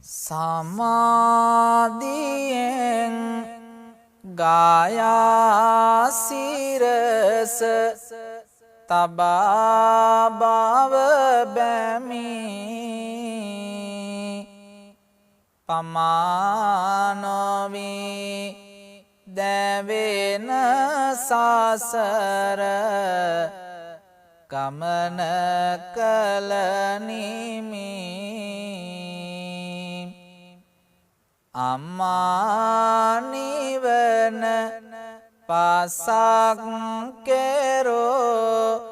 සමාධියෙන් ගායා සිරස තබා බව බැමි පමානොවී දැවෙන සසර ගමන කළ නිමි අම්මා නිවන පසක් කෙරෝ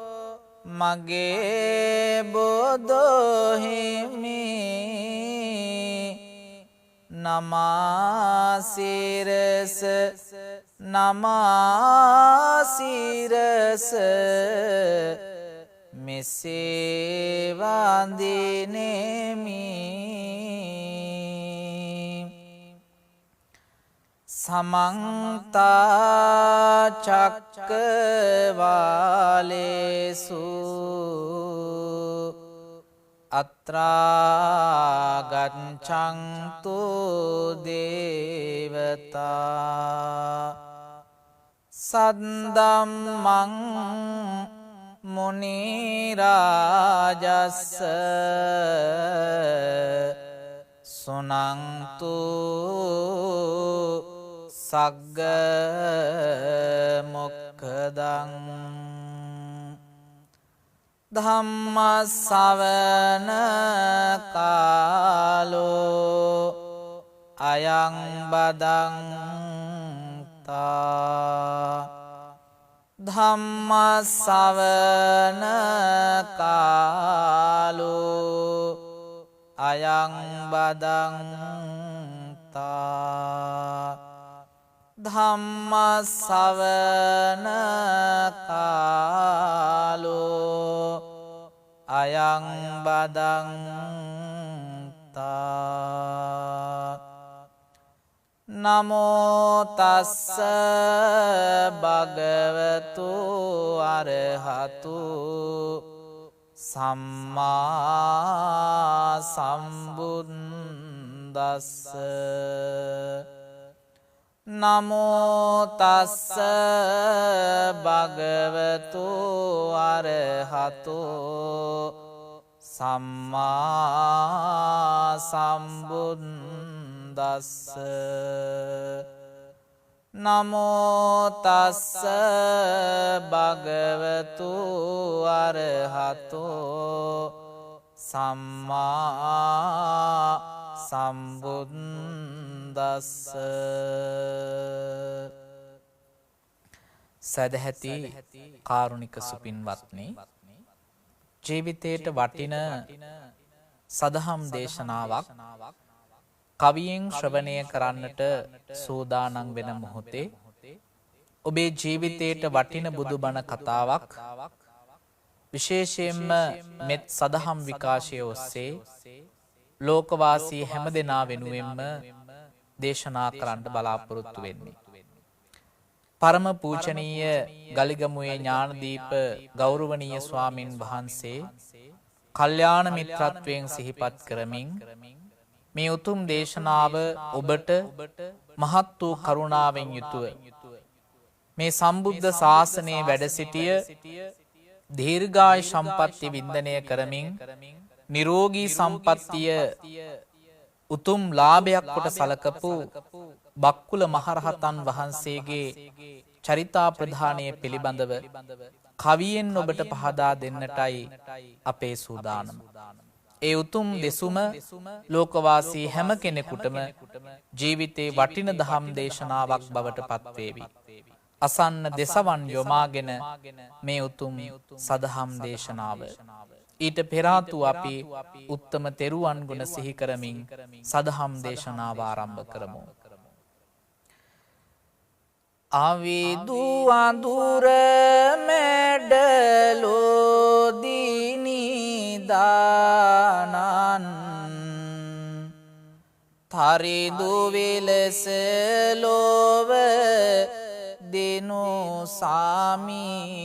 මගේ බොදොහිමි නමාසිරස නමාසිරස මෙසේ වඳිනෙමි සමන්ත චක්කවාලේසු අත්‍රා ගච්ඡන්තු දේවතා සද්දම්මං මුනි රාජස්ස සුනන්තු සග්ග මොක්ඛදං ධම්ම ශ්‍රවණ කාලෝ අයං බදන්තා ධම්ම ශ්‍රවණ කාලෝ අයං බදන්තා ධම්ම ශ්‍රවණ කාලෝ අයං බදන්තා නමෝ තස්ස භගවතු අරහතු සම්මා සම්බුද්දස්ස නමෝ තස්ස භගවතු අරහතු සම්මා සම්බුද්දස්ස නමෝ තස්ස භගවතු අරහතු සම්මා සම්බුද්දස්ස සදැහැති කාරුණික සුපින්වත්නි ජීවිතයට වටින සදහම් දේශනාවක් කවියෙන් ශ්‍රවණය කරන්නට සූදානම් වෙන මොහොතේ ඔබේ ජීවිතයට වටින බුදුබණ කතාවක් විශේෂයෙන්ම මෙත් සදහම් විකාශය ඔස්සේ ලෝකවාසී හැම දෙනා වෙනුවෙන්ම දේශනා කරන්න බලාපොරොත්තු වෙන්නේ. පරම පූජනීය ගලිගමුවේ ඥානදීප ගෞරවනීය ස්වාමින් වහන්සේ කල්යාණ මිත්‍රත්වයෙන් සිහිපත් කරමින් මේ උතුම් දේශනාව ඔබට මහත් වූ කරුණාවෙන් යුතුව මේ සම්බුද්ධ ශාසනයේ වැඩ සිටිය දීර්ඝායු සම්පත්තිය වින්දනය කරමින් නිරෝගී සම්පත්තිය උතුම් ලාභයක් කොට සලකපු බක්කුල මහරහතන් වහන්සේගේ චරිතා ප්‍රධානය පිළිබඳව කවියෙන් ඔබට පහදා දෙන්නටයි අපේ සූදානම. ඒ උතුම් දෙසුම ලෝකවාසී හැම කෙනෙකුටම ජීවිතේ වටින දහම් දේශනාවක් බවට පත්වේවි. අසන්න දෙසවන් යොමාගෙන මේ උතුම් සදහම් දේශනාව ඊට පෙර ආතු අපි උත්තම තෙරුවන් ගුණ සිහි කරමින් සදහම් දේශනාව ආරම්භ කරමු. අවිදු අඳුර මැඩලෝ දිනිදානන් තරිදු විලස ලෝව දිනු සාමිදානං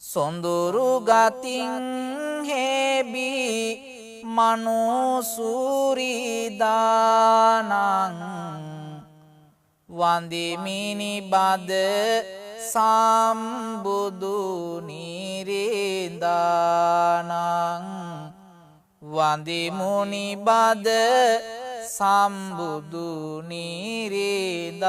සොඳුරු ගතින් හෙබි මනුසුරිදානං වන්දිමිනි බද සම්බුදු නිරිදානං වන්දිමුනි බද සම්බුදු නිරිදානං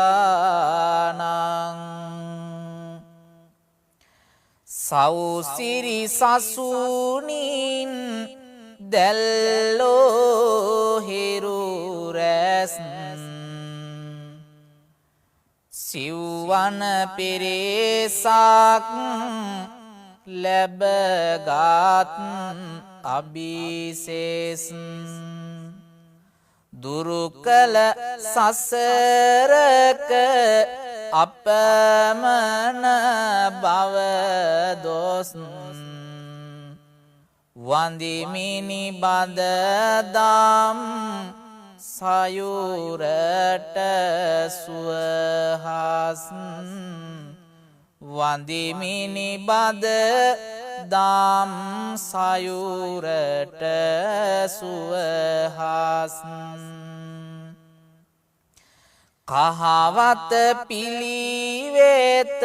සෞසිරි සසුනින් දැල්ලෝ හිරු රැස් සිව්වන පිරිසක් ලැබගත් අභිසේස් දුරු කළ සසරක අපමණ බව දොස් වන්දිමිනි බද දම් සයුරට සුවහස් වන්දිමිනි බද දම් සයුරට සුවහස් කහවත පිළිවෙත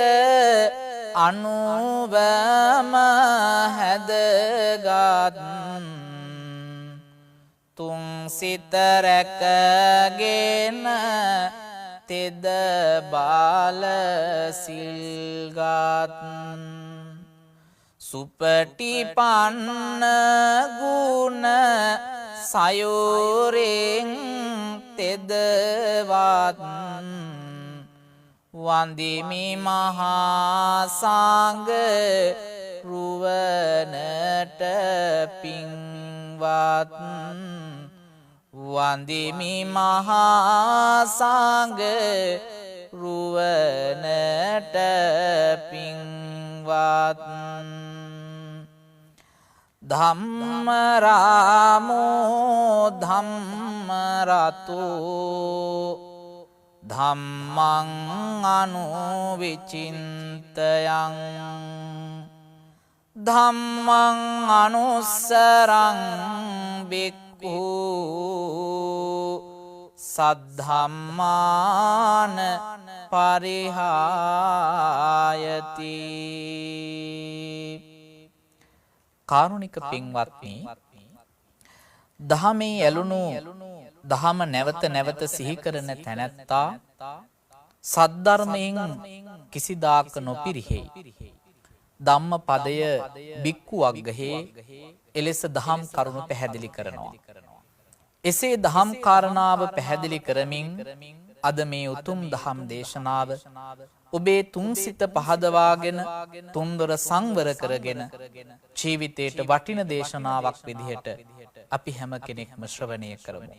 අනුවම හැදගත් තුන් සිත රැකගෙන තෙද බාල සිල්ගත් සුපටිපන්න ගුණ සයුරෙන් තෙදවත් වන්දිමි මහා සංඝ රුවනට පින්වත් වන්දිමි මහා සංඝ රුවනට පින්වත් ධම්මරාමෝ ධම්මරතෝ ධම්මං අනුවිචින්තයං ධම්මං අනුස්සරං බික්ඛු සද්ධම්මාන පරිහායති. කාරුණික පින්වත්නි, දහමේ ඇලුණු දහම නැවත නැවත සිහි කරන තැනැත්තා සද්ධර්මයෙන් කිසිදාක නොපිරිහෙයි. ධම්මපදය බික්කු අග්ගහේ එලෙස දහම් කරුණු පැහැදිලි කරනවා. එසේ දහම් කාරණාව පැහැදිලි කරමින් අද මේ උතුම් දහම් දේශනාව ඔබේ තුන් සිත පහදවාගෙන තුන්දොර සංවර කරගෙන ජීවිතයට වටින දේශනාවක් විදිහට අපි හැම කෙනෙක්ම ශ්‍රවණය කරමු.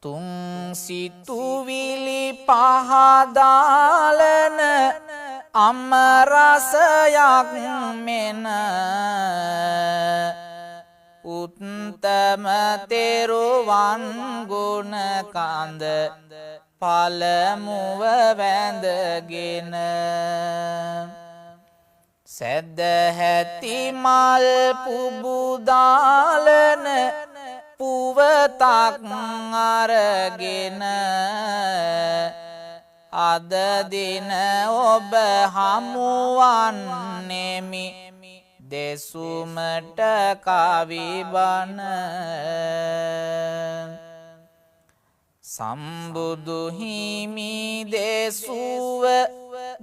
තුන් සිතුවිලි පහදාලන අමරසයක් මෙන උත්තම තෙරුවන් ගුණ කඳ පළමුව වැඳගෙන සැදැහැති මල් පුබුදාලන පුවතක් අරගෙන අද දින ඔබ හමුවන්නෙමි දෙසුමට කවිබන සම්බුදු හිමි දෙසුව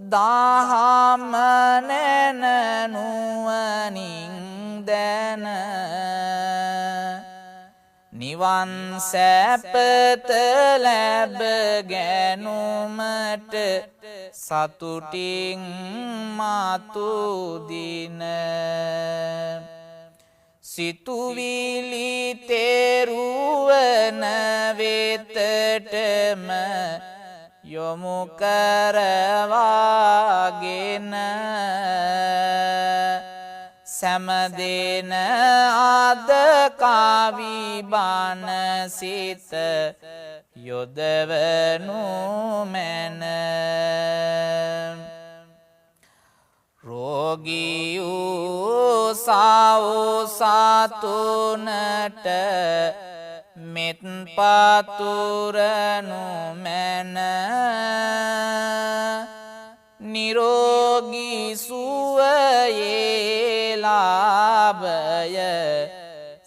දහම නැන නුවණින් දැන නිවන් සැපත ලැබ ගැනුමට සතුටින් මතු දින සිතුවිලි තෙරුවන වෙතටම යොමු කරවාගෙන සෑමදෙන අද කවි බණ සිත යොදවනු මැන නිරෝගී වූ සාතුනට මෙත් පතුරනු මැන නිරෝගී සුවයේ ලාභය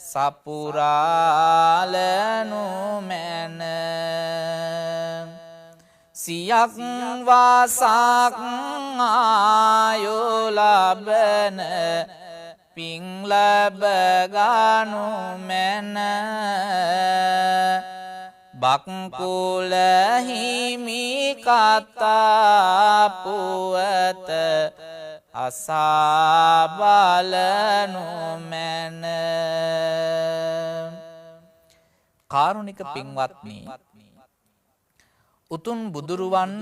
සපුරාලනු මැන සියක් වාසක් ආයෝ ලබන පිං ලැබ ගනු මැන බක්කුල හිමි කතා පුවත අසා බලනු මැන. කාරුණික පින්වත්නි, උතුම් බුදුරුවන්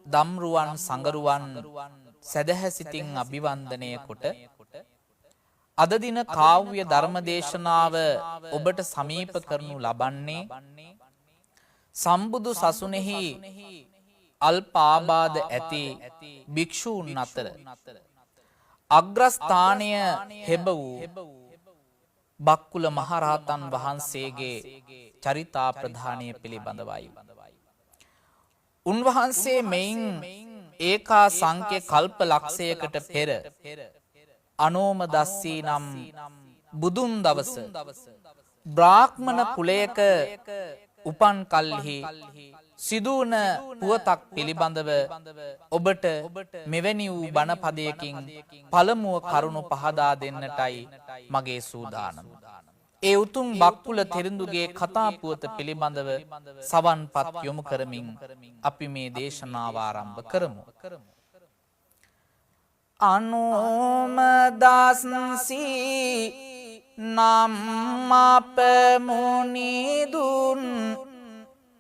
දම්රුවන් සඟරුවන් සදහැසිතින් අභිවන්දනය කොට අද දින කාව්‍ය ධර්මදේශනාව ඔබට සමීප කරනු ලබන්නේ සම්බුදු සසුනේහි අල්පාබාධ ඇති භික්ෂූන් අතර අග්‍රස්ථානය හෙබ වූ බක්කුල මහරහතන් වහන්සේගේ චරිතා ප්‍රධානය පිළිබඳවයි. උන්වහන්සේ මෙයින් ඒකා සංඛ්‍ය කල්ප ලක්ෂයකට පෙර අනෝම දස්සී නම් බුදුන් දවස බ්‍රාහ්මණ කුලයක උපන් කල්හි සිදුවන පුවතක් පිළිබඳව ඔබට මෙවැනි වූ බණපදයකින් පළමුව කරුණු පහදා දෙන්නටයි මගේ සූදානම. ඒ උතුම් බක්කුල තෙරිඳුගේ කතා පුවත පිළිබඳව සවන්පත් යොමු කරමින් අපි මේ දේශනාව ආරම්භ කරමු. අනෝම දස්සී නම් අප මුනිදුන්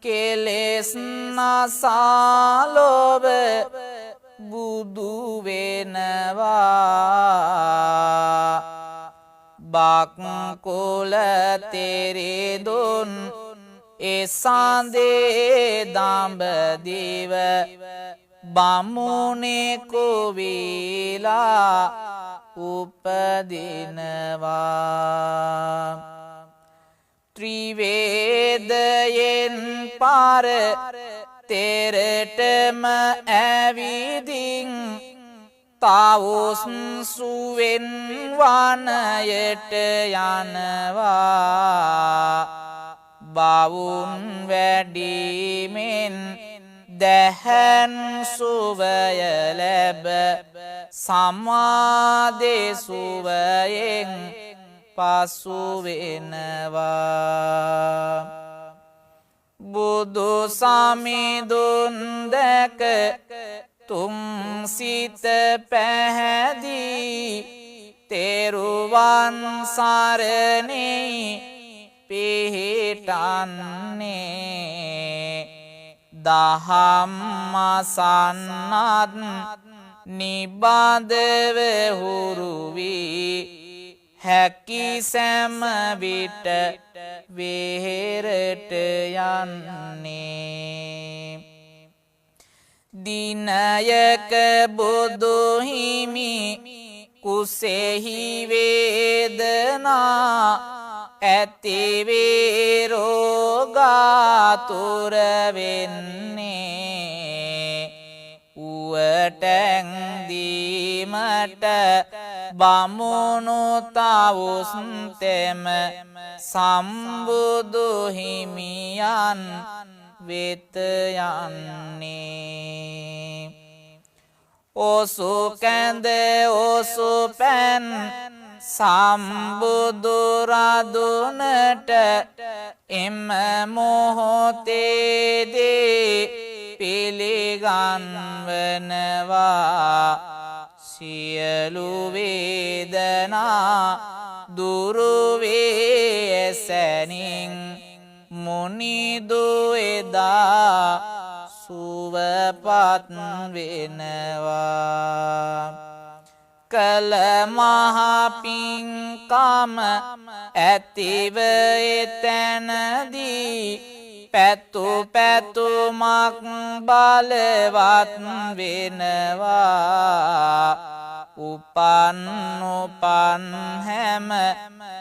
කෙලෙස් නසාලොව බුදු වෙනවා බක්කුල තෙරිඳුන් එසාඳේ දඹදිව බමුණෙකු වීලා උපදිනවා ත්‍රිවේදයෙන් පාර තෙරටම ඇවිදින් තාවුස් සුවෙන් වනයට යනවා බවුන් වැඩිමෙන් දැහැන් සුවය ලැබ සමාදේ සුවයෙන් පසු වෙනවා බුදු සමිඳුන් දැක තුම් සිත පැහැදී තෙරුවන් සරණේ පිහිටන්නේ දහම් අසන්නත් නිබඳව හුරු වී හැකි සෑම විට වෙහෙරට යන්නේ දිනයක බුදු හිමි කුසෙහි වේදනා ඇති වේ රෝගාතුර වෙන්නේ උවටැන් දීමට බමුණු තාවුස් තෙම සම්බුදු හිමියන් වෙත යන්නේ ඔසු කැඳ ඔසු පැන් සම්බුදු රදුනට එම මොහොතේදී පිළිගන්වනවා සියලු වේදනා දුරු වේ සැනින් මුනිදු එදා සුවපත් වෙනවා කල මහ පිංකම ඇතිව එතැනදී පැතු පැතුමක් බලවත් වෙනවා උපන් උපන් හැම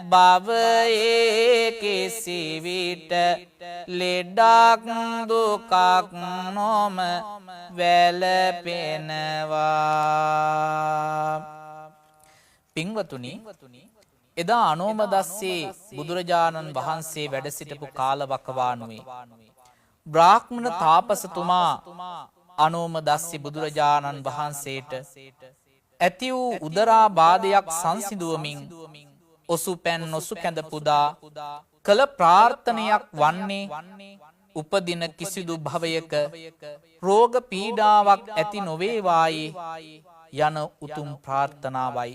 භවයේ කිසි විට ලෙඩක් දුකක් නොම වැළපෙනවා. පින්වතුනි, එදා අනෝමදස්සේ බුදුරජාණන් වහන්සේ වැඩ සිටපු කාලවකවානුවේ බ්‍රාහ්මණ තාපසතුමා අනෝමදස්සේ බුදුරජාණන් වහන්සේට ඇති වූ උදරාබාධයක් සංසිඳුවමින් ඔසු පැන් නොසු කැඳ පුදා කළ ප්‍රාර්ථනයක් වන්නේ උපදින කිසිදු භවයක රෝග පීඩාවක් ඇති නොවේවායි යන උතුම් ප්‍රාර්ථනාවයි.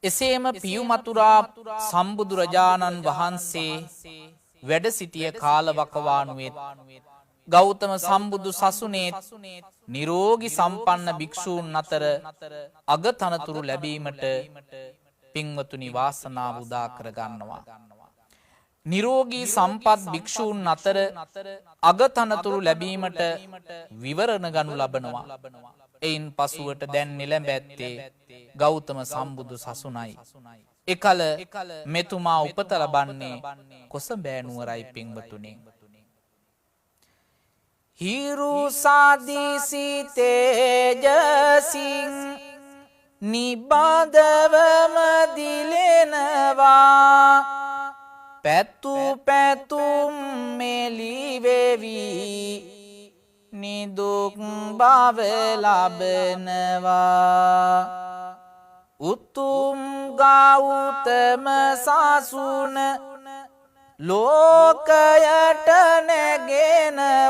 එසේම පියුමතුරා සම්බුදුරජාණන් වහන්සේ වැඩ සිටිය කාලවකවානුවෙත් ගෞතම සම්බුදු සසුනේත් නිරෝගී සම්පන්න භික්ෂූන් අතර අගතනතුරු ලැබීමට පින්වතුනි වාසනාව උදා කර ගන්නවා. නිරෝගී සම්පත් භික්ෂූන් අතර අගතනතුරු ලැබීමට විවරණ ගනු ලබනවා. එයින් පසුවට දැන් නිලඹැත්තේ ගෞතම සම්බුදු සසුනයි. එකල මෙතුමා උපත ලබන්නේ කොසඹෑ නුවරයි පින්වතුනි. හිරු සාදිසි තේජසින් නිබඳවම දිලෙනවා පැතු පැතුම් මෙලිවෙවි නිදුක් බව ලබනවා උතුම් ගෞතම සසුන ලෝකයට නැගෙනවා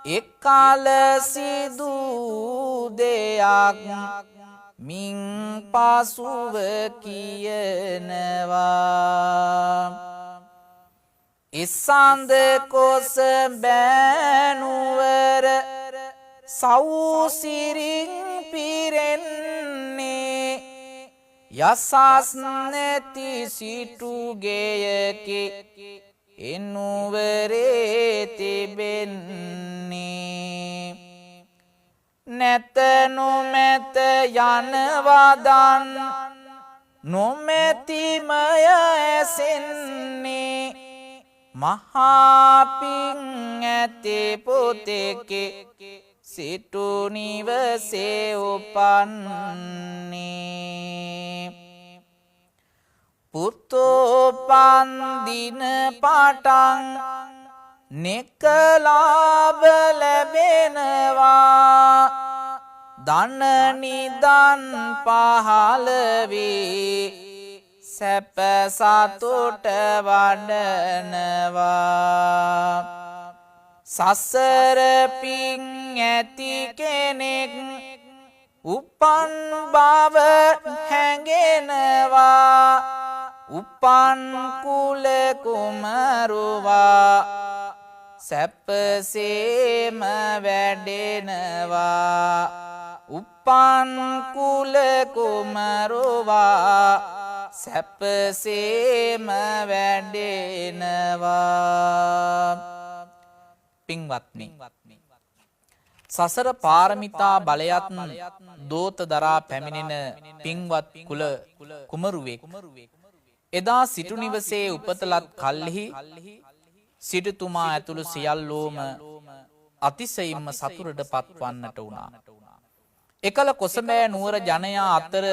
එකල සිදු දෙයක් මින් පසුව කියනවා ඉසන්ද කොස බෑනුවර සවුසිරින් පිරෙන්නේ යසස් නැති සිටුගෙයකි එනුවරේ තිබෙන්නේ නැත නොමැත යනවදන් නොමැතිමය ඇසෙන්නේ මහාපින් ඇති පුතෙකි සිටු නිවසේ උපන්නේ පුතෝපන් දින පටන් නෙකලාභ ලැබෙනවා ධන නිදන් පහළ වේ සැප සතුට වඩනවා සසර පින් ඇති කෙනෙක් උපන් බව හැඟෙනවා උපන් කුල කුමරුවා සැපසේම වැඩෙනවා උපන් කුල කුමරුවා සැපසේම වැඩෙනවා පින්වත්නි සසර පාරමිතා බලයත් දෝත දරා පැමිණෙන පින්වත් කුල කුමරුවෙක් එදා සිටු නිවසේ උපතලත් කල්හි සිටුතුමා ඇතුළු සියල්ලෝම අතිශයින්ම සතුටට පත්වන්නට වුණා. එකල කොසඹෑ නුවර ජනයා අතර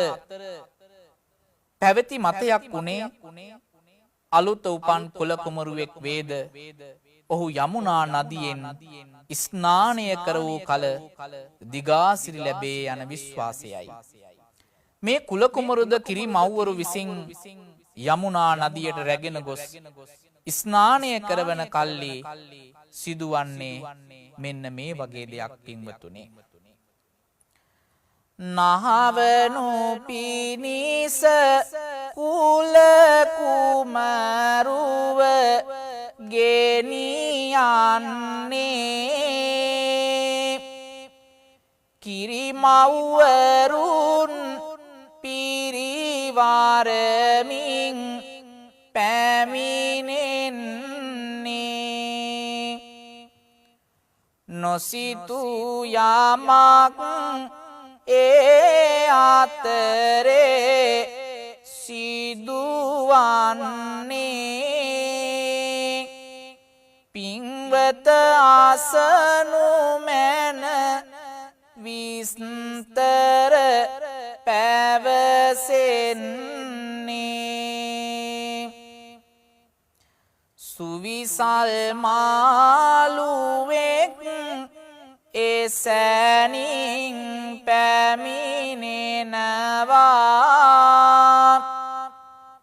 පැවති මතයක් වුණේ අලුත උපන් කුල කුමරුවෙක් වේද ඔහු යමුනා නදියෙන් ස්නානය කර වූ කල දිගාසිරි ලැබේ යන විශ්වාසයයි. මේ කුල කුමරුද කිරි මව්වරු විසින් යමුනා නදියට රැගෙන ගොස් ස්නානය කරවන කල්ලි සිදුවන්නේ මෙන්න මේ වගේ දෙයක් පින්වතුනි. නහවනු පිනිස කුල කුමරුව ගෙනියන්නේ කිරිමව්වරුන් පිරිවරමින් පැමිණෙන්නේ නොසිතූ යමක් ඒ අතරේ සිදුවන්නේ පින්වත ආසනු මැන විස්තර පැවසෙන්නේ සුවිසල් මාළුවෙක් එසැනින් පැමිණෙනවා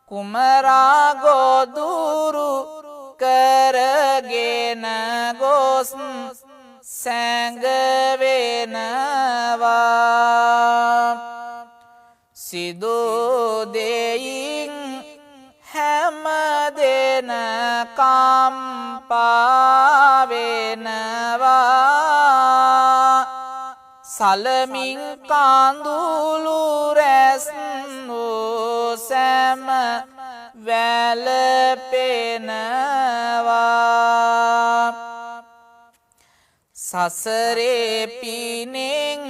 කුමරා ගොදුරු කරගෙන ගොස් සැඟවෙනවා සිදු දෙයින් හැම දෙන කම්පාවෙනවා සලමින් කඳුළු රැස් වූ සැම වැළපෙනවා සසරේ පිනෙන්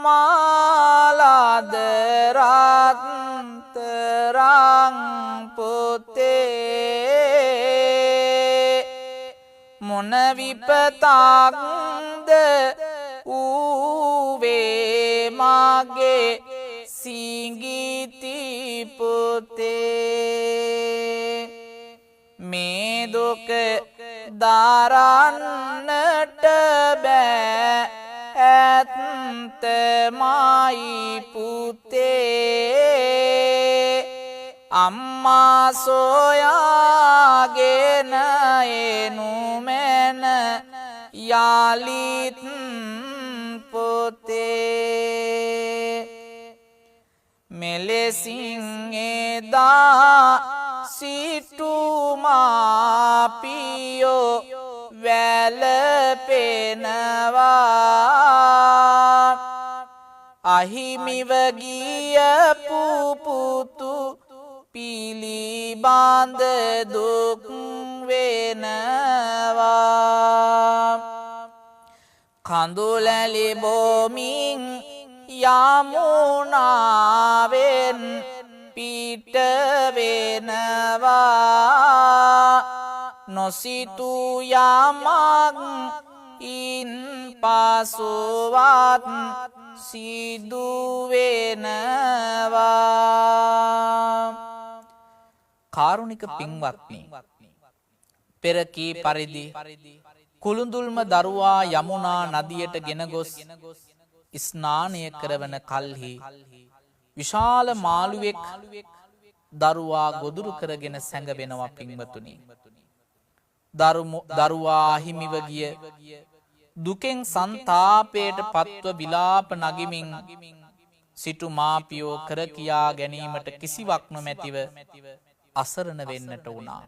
මාලාද රත්තරන් පොතේ මොන විපතක්ද ඌවේ මගේ සිඟිති පොතේ මේ දුක දරන්නට බෑ ඇත්තමයි පුතේ අම්මා සොයාගෙන එනු මැන යාලිත් පොතේ මෙලෙසින් එදා සිටුමාපියෝ වැළපෙනවා අහිමිව ගිය පුපුතු පිළිබඳ දුක් වෙනවා කඳුලැලි බොමින් යමුනාවෙන් පිට වෙනවා නොසිතූ යමක් ඉන් පසුවත් සිදු වෙනවා කාරුණික පින්වත්නි පෙර කී පරිදි කුළුඳුල්ම දරුවා යමුනා නදියට ගෙන ගොස් ස්නානය කරවන කල්හි විශාල මාළුවෙක් දරුවා ගොදුරු කරගෙන සැඟවෙනවා පින්වතුනි දරුවා හිමිව ගිය දුකෙන් සන්තාපයට පත්ව විලාප නගිමින් සිටු මාපියෝ කර කියා ගැනීමට කිසිවක් නොමැතිව අසරණ වෙන්නට වුණා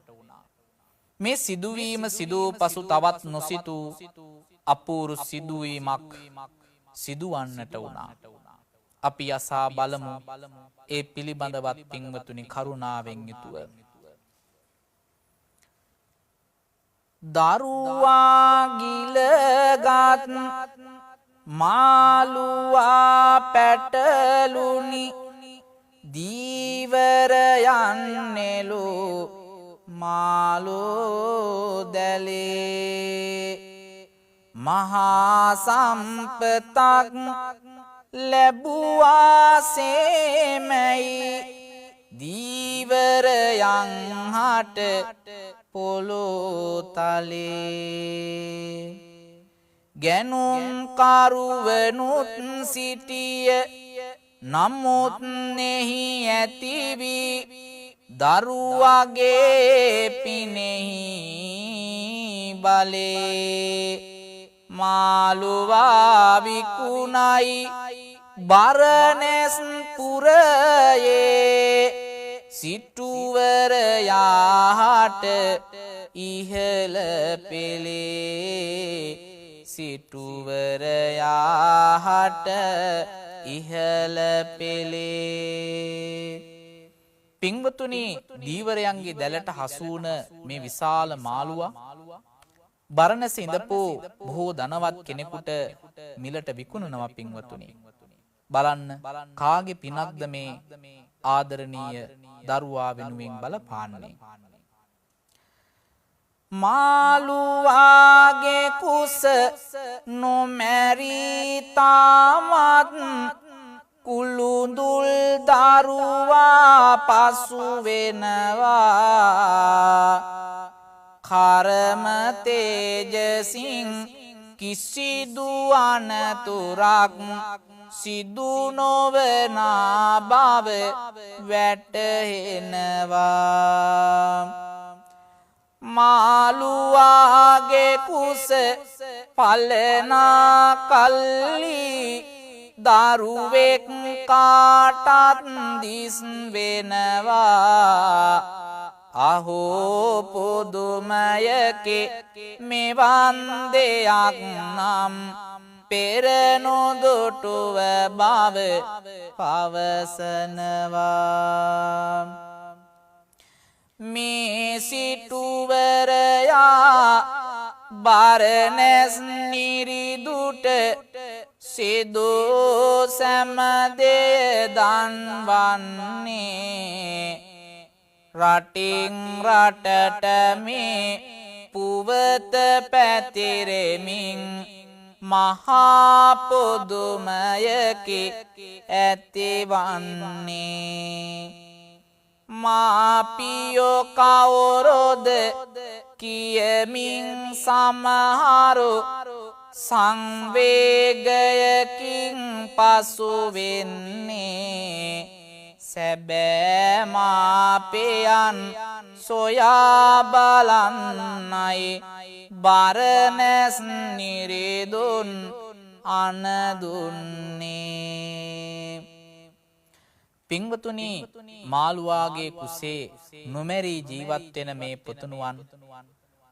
මේ සිදුවීම සිදූ පසු තවත් නොසිතූ අපූරු සිදුවීමක් සිදුවන්නට වුණා අපි අසා බලමු ඒ පිළිබඳවත් පින්වතුනි කරුණාවෙන් යුතුව දරුවා ගිලගත් මාළුවා පැටලුනි දීවරයන් නෙලු මාළු දැලේ මහා සම්පතක් ලැබුවාසේමයි දීවරයන් හට පොළොතලේ ගැනුම් කරුවනුත් සිටිය නමුත් නෙහි ඇතිවි දරුවගේ පිනෙහි බලේ මාළුවා විකුණයි බරණැස් පුරයේ සිටුවරයාට ඉහළ පෙළේ සිටුවරයාට ඉහළ පෙළේ පින්වතුනි දීවරයන්ගේ දැලට හසුවන මේ විශාල මාළුවා බරණැස ඉඳපු බොහෝ ධනවත් කෙනෙකුට මිලට විකුණනවා පින්වතුනි බලන්න කාගේ පිනක්ද මේ ආදරණීය දරුවා වෙනුවෙන් බලපාන්නේ. මාළුවාගේ කුස නොමැරී තාමත් කුළුඳුල් දරුවා පසු වෙනවා. කර්ම තේජසින් කිසිදු අනතුරක් සිදු නොවනා බව වැටහෙනවා. මාළුවාගේ කුස පලනා කල්ලි දරුවෙක් කාටත් දිස් වෙනවා. අහෝ පුදුමයකි මෙවන් දෙයක් නම් පෙර නොදුටුව බව පවසනවා. මේ සිටුවරයා බරණැස් නිරිදුට සිදු සැමදේ දන්වන්නේ. රටින් රටට මේ පුවත පැතිරෙමින් මහා පුදුමයකි ඇතිවන්නේ. මාපියෝ කවුරුද කියමින් සමහරු සංවේගයකින් පසු වෙන්නේ. සැබෑ මාපියන් සොයා බලන්නයි බරණැස් නිරිදුන් අනදුන්නේ. පින්වතුනි, මාළුවාගේ කුසේ නොමැරී ජීවත් වෙන මේ පුතුණුවන්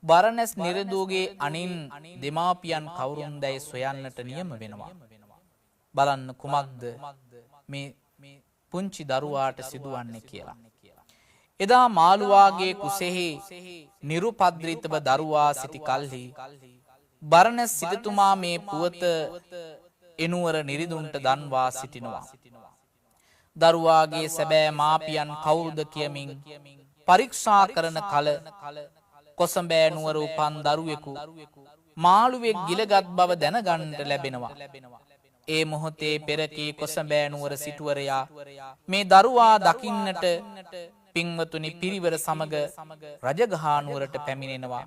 බරණැස් නිරිදුගේ අනින් දෙමාපියන් කවුරුන්දැයි සොයන්නට නියම වෙනවා. බලන්න කුමක්ද මේ පුංචි දරුවාට සිදුවන්නේ කියලා. එදා මාළුවාගේ කුසෙහි නිරුපද්‍රිතව දරුවා සිටි කල්හි බරණැස් සිටුතුමා මේ පුවත එනුවර නිරිදුන්ට දන්වා සිටිනවා. දරුවාගේ සැබෑ මාපියන් කවුරුද කියමින් පරීක්ෂා කරන කල කොසඹෑ නුවර උපන් දරුවෙකු මාළුවෙක් ගිලගත් බව දැනගන්නට ලැබෙනවා. ඒ මොහොතේ පෙරකී කොසඹෑ නුවර සිටුවරයා මේ දරුවා දකින්නට පින්වතුනි පිරිවර සමග රජගහා නුවරට පැමිණෙනවා.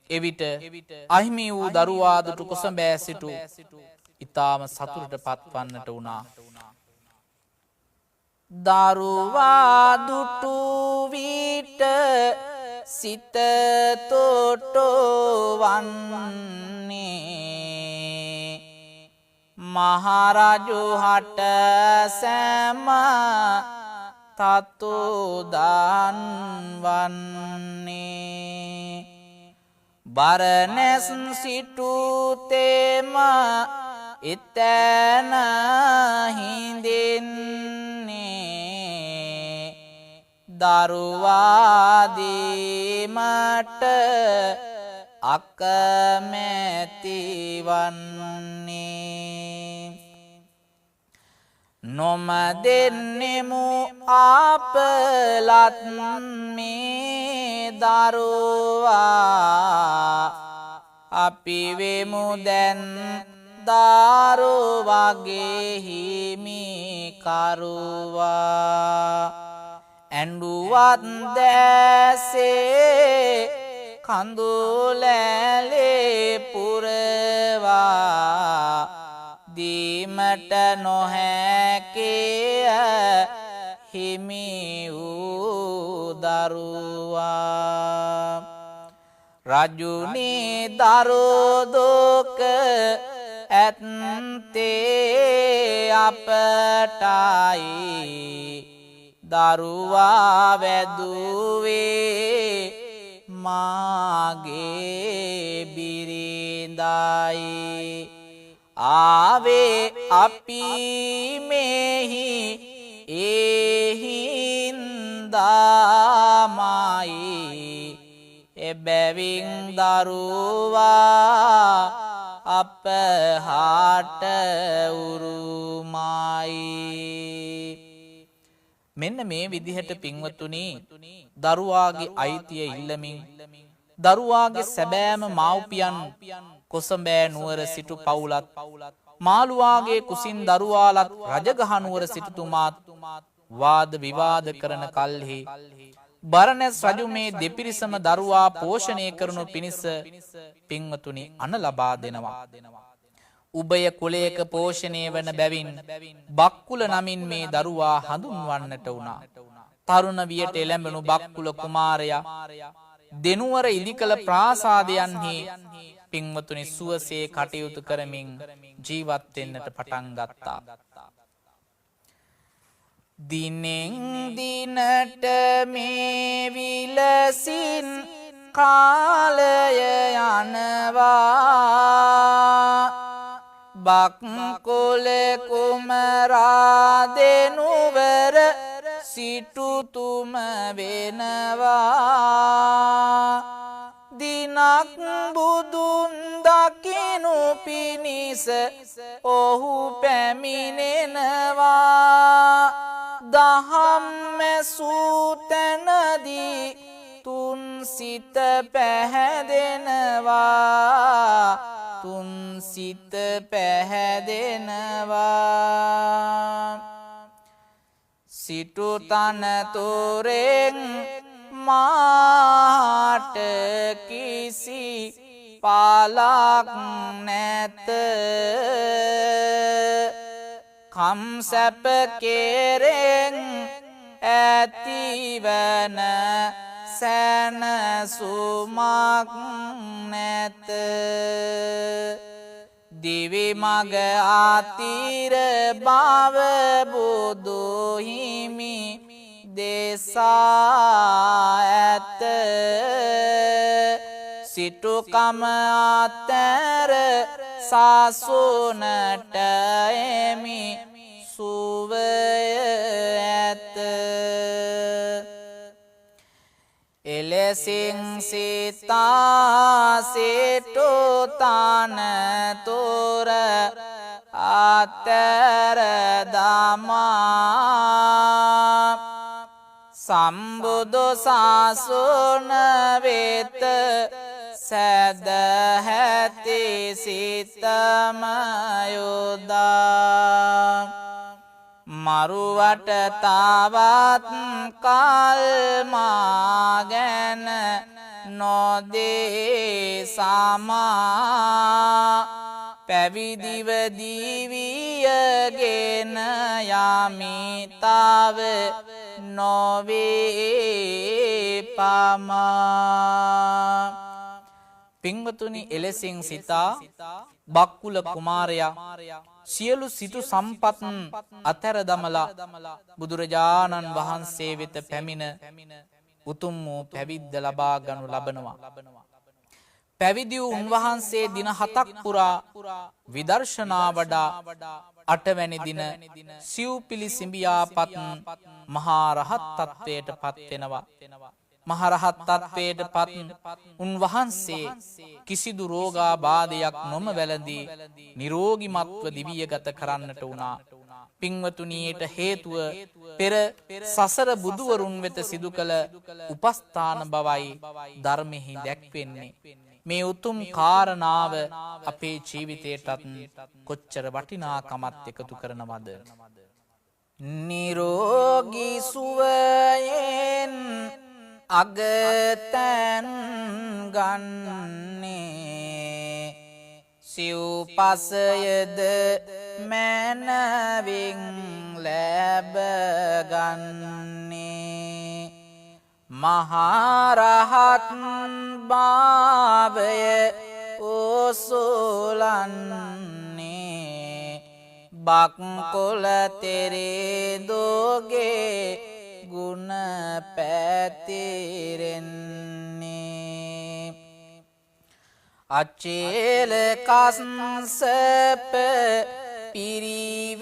එවිට අහිමි වූ දරුවා දුටු කොසඹෑ සිටු ඊටාම සතුටට පත්වන්නට වුණා. දරුවා දුටු විට සිත තොටවන්නේ. මහරජු හට සෑම තතු දන්වන්නේ. බරණැස් සිටු තෙම එතැන හිඳින්නේ. දරුවාදීමට අකමැති වන්නේ. නොමදෙන්නෙමු ආපලත් මේ දරුවා. අපි වෙමු දැන් දරුවගේ හිමිකරුවා. ඇඬුවත් දැසේ කඳුලැලේ පුරවා. දීමට නොහැකිය හිමි වූ දරුවා. රජුනි දරුදුක ඇත්තේ අපටයි. දරුවා වැදුවේ මාගේ බිරිඳයි. ආවේ අපි මෙහි එහින්දාමයි. එබැවින් දරුවා අපහාට උරුමයි. මෙන්න මේ විදිහට පින්වතුනි දරුවාගේ අයිතිය ඉල්ලමින් දරුවාගේ සැබෑම මව්පියන් කොසඹෑ නුවර සිටු පවුලත් මාළුවාගේ කුසින් දරුවාලත් රජගහ නුවර සිටුතුමාත් වාද විවාද කරන කල්හි බරණැස් රජු මේ දෙපිරිසම දරුවා පෝෂණය කරනු පිණිස පින්වතුනි අණ ලබා දෙනවා. උභය කුලයක පෝෂණය වන බැවින් බක්කුල නමින් මේ දරුවා හඳුන්වන්නට වුණා. තරුණ වියට එළඹෙනු බක්කුල කුමාරයා දෙනුවර ඉදිකළ ප්‍රාසාදයන්හි පින්වතුනි සුවසේ කටයුතු කරමින් ජීවත් වෙන්නට පටන් ගත්තා. දිනෙන් දිනට මේ විලසින් කාලය යනවා. බක්කුල කුමරා දෙනුවර සිටුතුම වෙනවා. දිනක් බුදුන් දකිනු පිණිස ඔහු පැමිණෙනවා. දහම් සූතනදී තුන් සිත පැහැදෙනවා. තුන් සිත පැහැදෙනවා. සිටු තනතුරෙන් මාට කිසි පාලක් නැත. කම්සැප කෙරෙන් ඇතිවන සැනසුමක් නැත. දිවි මග ආතිර බව බුදු හිමි දෙසා ඇත. සිටුකම අතර සසුනට එමි සුවය ඇත. එලෙසින් සිතා සිටු තනතුර අතර දමා සම්බුදු සසුන වෙත සැදැහැති සිතම යොදා. මරුවට තවත් කල් මා ගැන නොදේ සමා. පැවිදිව දිවියගෙන යමි තව නොවේ පමා. පින්වතුනි එලෙසින් සිතා බක්කුල කුමාරයා සියලු සිටු සම්පත් අතර දමලා බුදුරජාණන් වහන්සේ වෙත පැමිණ උතුම් වූ පැවිද්ද ලබා ගනු ලබනවා. පැවිදි වූ උන්වහන්සේ දින 7ක් පුරා විදර්ශනා වඩා 8 වැනි දින සිව්පිලි සිඹියාපත් මහා රහත් තත්වයට පත් වෙනවා. මහරහත් තත්වයට පත් උන්වහන්සේ කිසිදු රෝගාබාධයක් නොම වැළඳී නිරෝගිමත්ව දිවියගත කරන්නට වුණා. පින්වතුනියට හේතුව පෙර සසර බුදුවරුන් වෙත සිදු කළ උපස්ථාන බවයි ධර්මෙහි දැක්වෙන්නේ. මේ උතුම් කාරණාව අපේ ජීවිතයටත් කොච්චර වටිනාකමක් එකතු කරනවද? නිරෝගී සුවයෙන් අගතැන් ගන්නේ සිව්පසයද මැනවින් ලැබගන්නේ. මහරහත් භාවය ඔසුලන්නේ බක්කොල තෙරේදෝගේ ගුණ පැතිරෙන්නේ. අචේල කස්සප පිරිවැජියාදී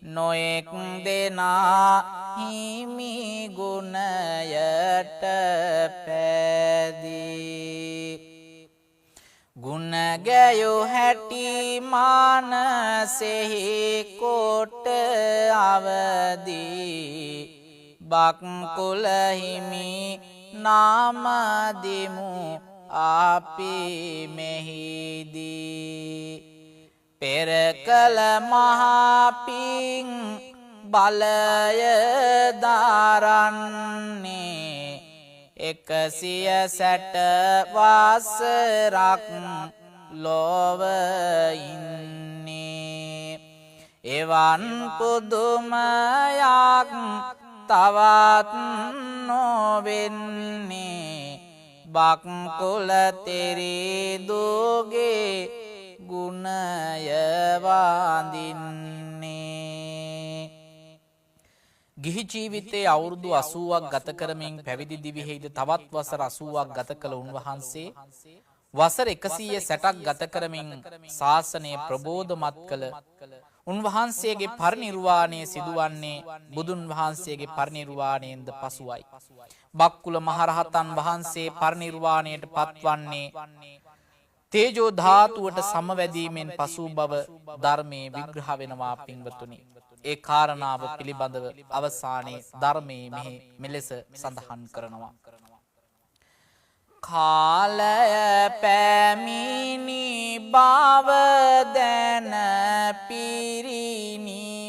නොයෙක් දෙනා හිමි ගුණයට පැදී. ගුණ ගැයෝ හැටි මානසෙහි කොට අවදී බක්කුල හිමි නාම දෙමු අපි මෙහිදී පෙර කළ මහා පිං බලය දරන්නේ 160 වසරක් ලොව ඉන්නේ එවන් පුදුමයක් තවත් නොවෙන්නේ බක්කුල තෙරේදුගේ ගුණය වඳින්නේ ගිහි ජීවිතයේ අවුරුදු 80ක් ගත කරමින් පැවිදි දිවිහෙයිද තවත් වසර 80ක් ගත කළ උන්වහන්සේ වසර 160ක් ගත කරමින් ශාසනය ප්‍රබෝධමත් කළ උන්වහන්සේගේ පරිනිර්වාණය සිදුවන්නේ බුදුන් වහන්සේගේ පරිනිර්වාණයෙන්ද පසුවයි. බක්කුල මහරහතන් වහන්සේ පරිනිර්වාණයට පත්වන්නේ තේජෝ ධාතුවට සමවැදීමෙන් පසු බව ධර්මයේ විග්‍රහ වෙනවා පින්වතුනි. ඒ කාරණාව පිළිබඳව අවසානයේ ධර්මයේ මෙලෙස සඳහන් කරනවා. කාලය පැමිණි බව දැන පිරිනිවෙන්නට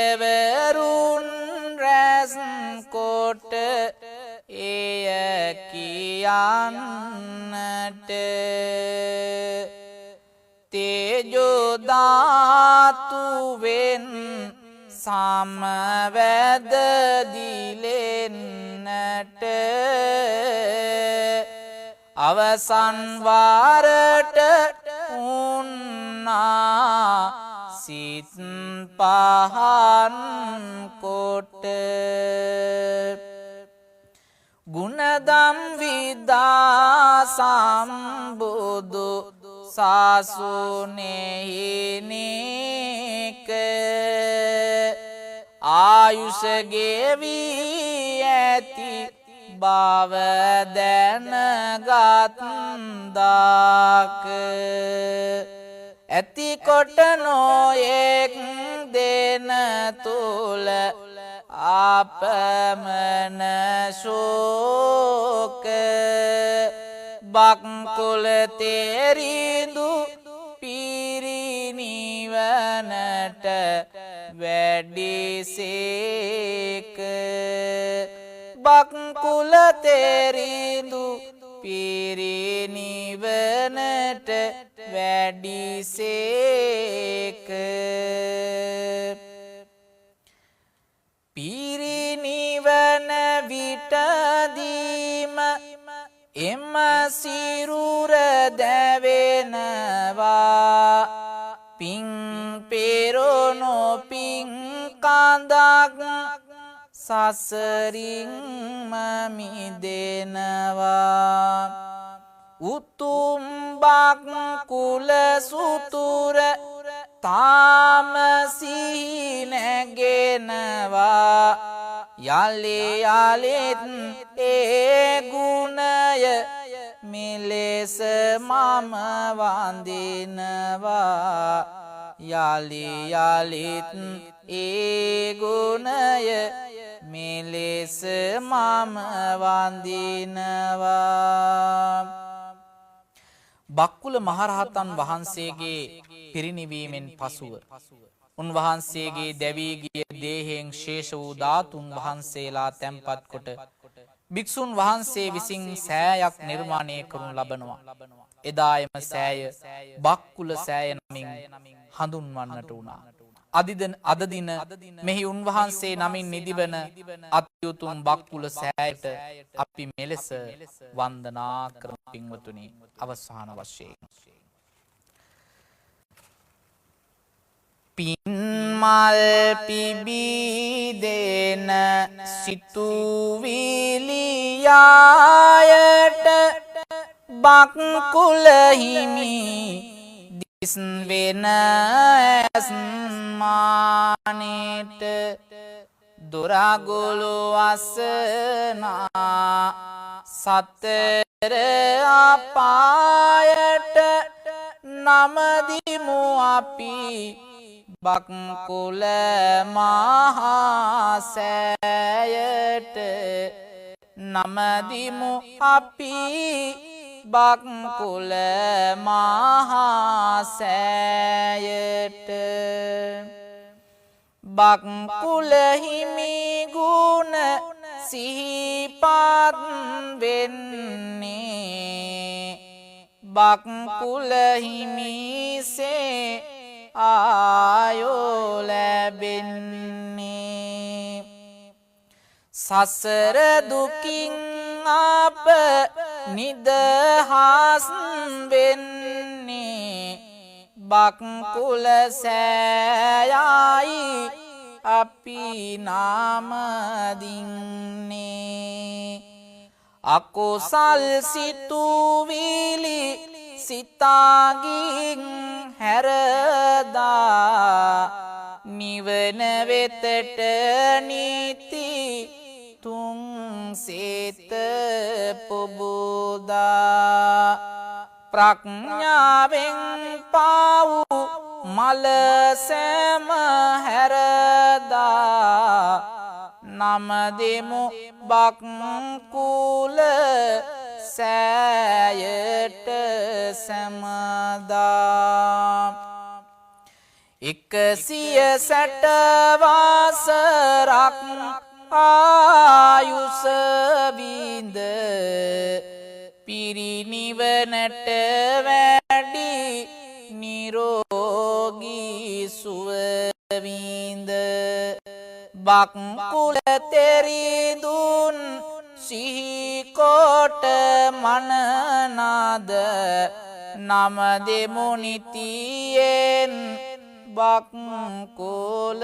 සමතෙරවරුන් රැස් කොට එය කියන්නට තේජෝ ධාතුවෙන් සමවැද දිලෙන්නට අවසන් වාරට උන්නා සිත් පහන් කොට ගුණදම් විදා සම්බුදු සාසුනේහි නේක ආයුෂ ගෙවී ඇති බව දැනගත් දාක ඇති කොට නොයෙක් දෙන තුල අපමණ ශෝක බක්කුල තෙරිඳු පිරිනිවනට වැඩිසේක බක්කුල තෙරිඳු පිරිනිවනට වැඩිසේක පිරිනිවන විටදීම එම සිරුර දැවෙනවා පිං පෙරොනො පිං කඳක් සසරින්ම මිදෙනවා උතුම් බක්කුල සුතුර තාම සිහි නැගෙනවා යලි යලිත් ඒ ගුණය මෙලෙස මම වඳිනවා යලි යලිත් ඒ ගුණය මෙලෙස මම වඳිනවා බක්කුල මහරහතන් වහන්සේගේ පිරිනිවීමෙන් පසුව උන්වහන්සේගේ දැවී ගිය දේහයෙන් ශේෂ වූ ධාතුන් වහන්සේලා තැන්පත් කොට භික්ෂුන් වහන්සේ විසින් සෑයක් නිර්මාණය කරනු ලබනවා. එදායම සෑය බක්කුල සෑය නමින් හඳුන්වන්නට වුණා. අද දින මෙහි උන්වහන්සේ නමින් නිදිවන අත්‍යුතුම් බක්කුල සෑයට අපි මෙලෙස වන්දනා කරමු පින්වතුනි. අවසාන වශයෙන් පින්මල් පිබිදෙන සිතුවිලියායට බක්කුල හිමි දිස් වෙන ඇස්මානෙට දුරගුළු වසනා සතර අපායට නමදිමු අපි බක්කුල මහසෑයට නමදිමු අපි බක්කුල මහසෑයට බක්කුල හිමි ගුණ සිහිපත් වෙන්නේ බක්කුල හිමිසේ ආයෝ ලැබෙන්නේ සසර දුකින් අප නිදහස් වෙන්නේ බක්කුල සෑයයි අපි නාමදින්නේ අකුසල් සිතුවිලි සිතාගින් හැරදා නිවන වෙතට නීති තුන් සේත පුබුදා ප්‍රඥාවෙන් පාවු මල සෑම හැරදා නම දෙමු බක්කුල සෑයට සැමදා 160 වසරක් ආයුෂ විඳ පිරිනිවනට වැඩි නිරෝගී සුව විඳ බක්කුල තෙරිඳුන් සිහිකොට මනනාද නම දෙමු නිතියෙන් බක්කුල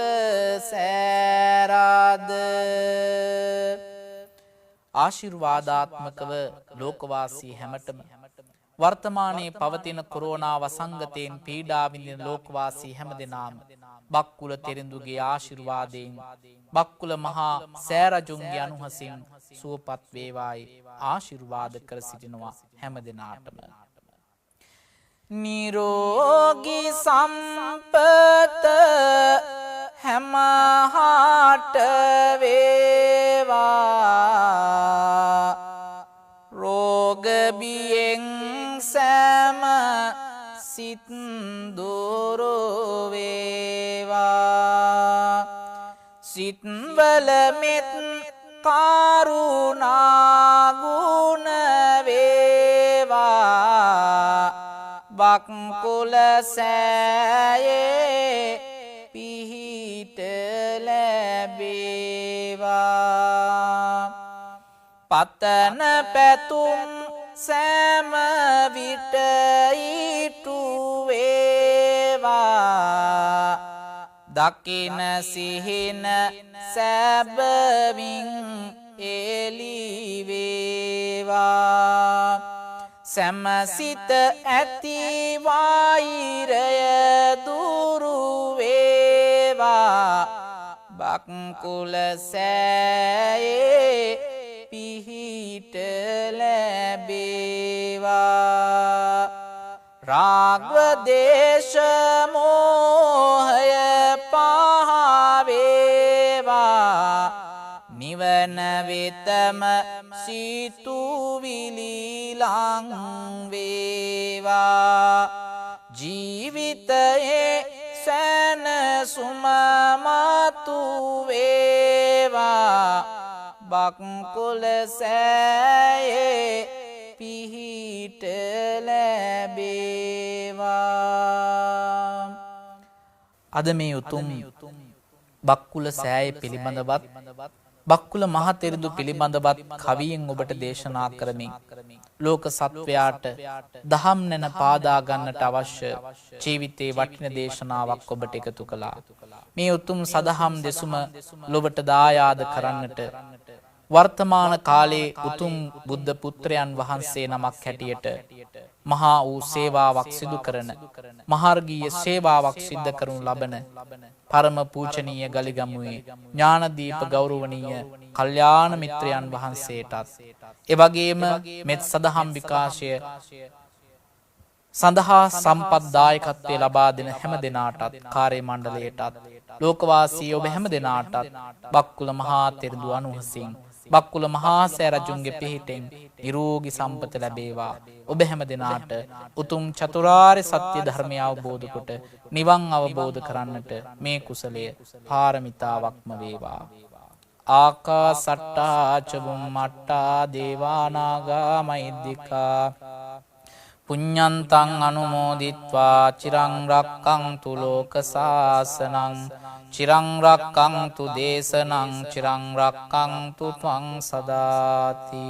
සෑරාද ආශිර්වාදාත්මකව ලෝකවාසී හැමතෙම වර්තමානයේ පවතින කොරෝනා වසංගතයෙන් පීඩා විඳින ලෝකවාසී හැමදෙනාම බක්කුල තෙරිඳුගේ ආශිර්වාදයෙන් බක්කුල මහා සෑරජුන්ගේ අනුහසින් සුවපත් වේවායි ආශිර්වාද කර සිටිනවා හැමදෙනාටම නිරෝගී සම්පත හැමහාට වේවා රෝග බියෙන් සෑම සිත් දුර වේවා සිත්වල මෙත් කරුණා ගුණ වේවා බක්කුල සෑයේ පිහිට ලැබේවා පතන පැතුම් සෑම විට ඊටු වේවා දකින සිහින සැබවින් එලි වේවා සැමසිත ඇති වෛරය දුරු වේවා බක්කුල සෑයේ පිහිට ලැබේවා රාග දේශ මෝහය පහවේවා නිවන වෙතම සිතුවිලි ලං වේවා ජීවිතයේ සැනසුම මතු වේවා බක්කුල සෑයේ පිහිට ලැබේවා අද මේ උතුම් බක්කුල සෑය පිළිබඳවත් බක්කුල මහ තෙරිඳු පිළිබඳවත් කවියෙන් ඔබට දේශනා කරමින් ලෝක සත්වයාට දහම් නැන පාදා ගන්නට අවශ්‍ය ජීවිතේ වටින දේශනාවක් ඔබට එකතු කළා. මේ උතුම් සදහම් දෙසුම ලොවට දායාද කරන්නට වර්තමාන කාලේ උතුම් බුද්ධ පුත්‍රයන් වහන්සේ නමක් හැටියට මහා වූ සේවාවක් සිදු කරන මහාර්ගීය සේවාවක් සිද්ධ කරනු ලබන පරම පූජනීය ගලිගමුවේ ඥානදීප ගෞරවනීය කල්යාණ මිත්‍රයන් වහන්සේටත් එවැගේම මෙත් සදහම් විකාශය සඳහා සම්පත්දායකත්වය ලබා දෙන හැම දෙනාටත් කාර්ය මණ්ඩලයටත් ලෝකවාසී ඔබ හැම දෙනාටත් බක්කුල මහා තෙරදු අනුහසින් බක්කුල මහා සෑ රජුන්ගේ පිහිටෙන් නිරෝගී සම්පත ලැබේවා. ඔබ හැම දෙනාට උතුම් චතුරාර්ය සත්‍ය ධර්මය අවබෝධ කොට නිවන් අවබෝධ කරන්නට මේ කුසලය පාරමිතාවක්ම වේවා. ආකාසට්ටා ච බුම්මට්ටා දේවා නාග මහිද්దికා පුඤ්ඤන්තං අනුමෝදිත්වා චිරං රක්ඛන්තු ලෝක සාසනං චිරං රක්ඛන්තු දේශනං චිරං රක්ඛන්තු ත්වං සදාති.